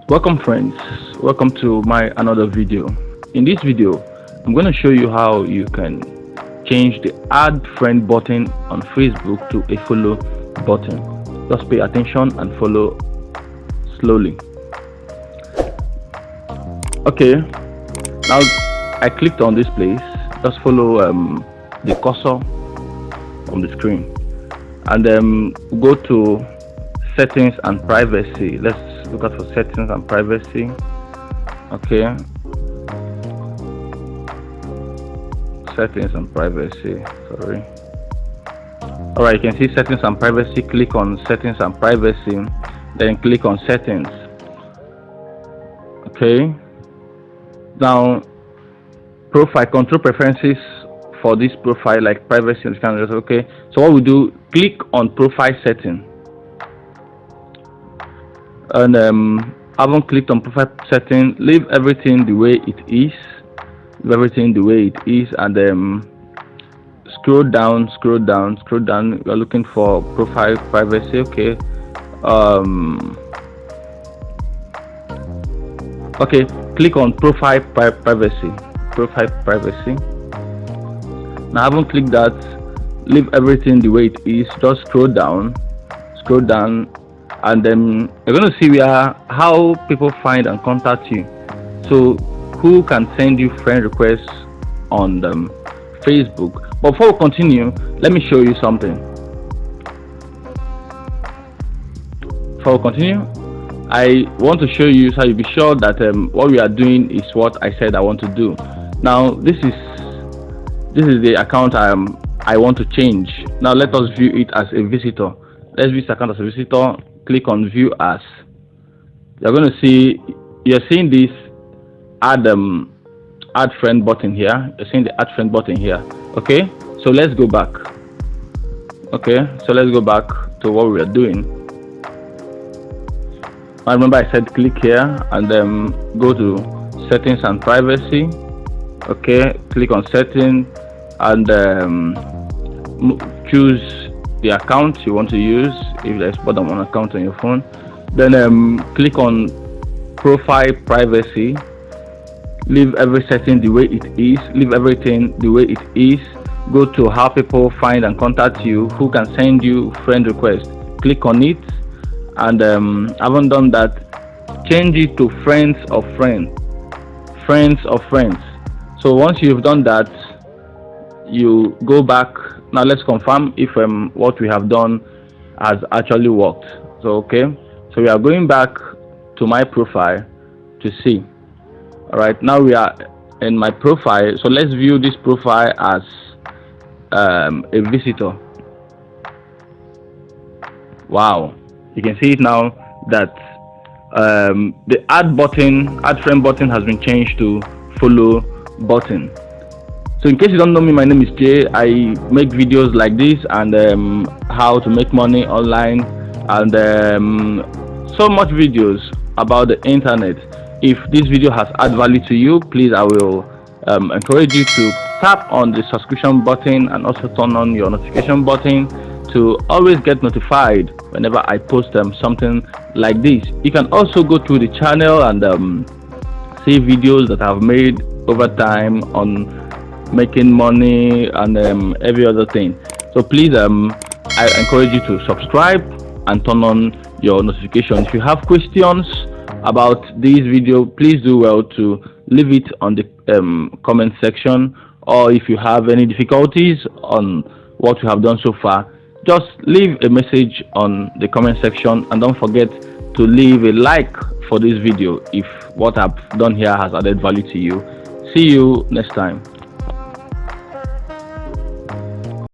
Welcome friends, welcome to my another video. In this video I'm going to show you how you can change the add friend button on Facebook to a follow button. Just pay attention and follow slowly. Okay, now I clicked on this place. Just follow the cursor on the screen and go to settings and privacy. Let's look at for settings and privacy. Okay, settings and privacy, sorry. All right, you can see settings and privacy. Click on settings and privacy, then click on settings. Okay, now profile control preferences for this profile, like privacy and standards. Okay, so what we do, click on profile setting, and haven't clicked on profile setting, leave everything the way it is, and scroll down. You're looking for profile privacy. Okay, okay, click on profile privacy. Now I haven't clicked that, leave everything the way it is. Just scroll down, and then you're going to see how people find and contact you. So who can send you friend requests on Facebook. But before we continue, let me show you something. Before we continue, I want to show you so you be sure that what we are doing is what I said I want to do. Now this is the account I want to change. Now let us view it as a visitor. Let's view this account as a visitor. Click on view as. You're seeing this add friend button here. You're seeing the add friend button here. Okay, so let's go back. To what we are doing. I remember I said click here and then go to settings and privacy. Okay, click on settings and choose the account you want to use, if there's more than one account on your phone. Then click on profile privacy, leave every setting the way it is, go to how people find and contact you, who can send you friend requests. Click on it, and haven't done that, change it to friends of friends. So once you've done that, you go back. Now let's confirm if what we have done has actually worked. So okay, so we are going back to my profile to see. All right, now we are in my profile, so let's view this profile as a visitor. Wow, you can see it now that the add friend button has been changed to follow button. So in case you don't know me, my name is Jay. I make videos like this and how to make money online and so much videos about the internet. If this video has added value to you, please, I will encourage you to tap on the subscription button and also turn on your notification button to always get notified whenever I post something like this. You can also go to the channel and see videos that I've made over time on making money and every other thing. So please, I encourage you to subscribe and turn on your notifications. If you have questions about this video, please do well to leave it on the comment section, or if you have any difficulties on what you have done so far, just leave a message on the comment section, and don't forget to leave a like for this video if what I've done here has added value to you. See you next time.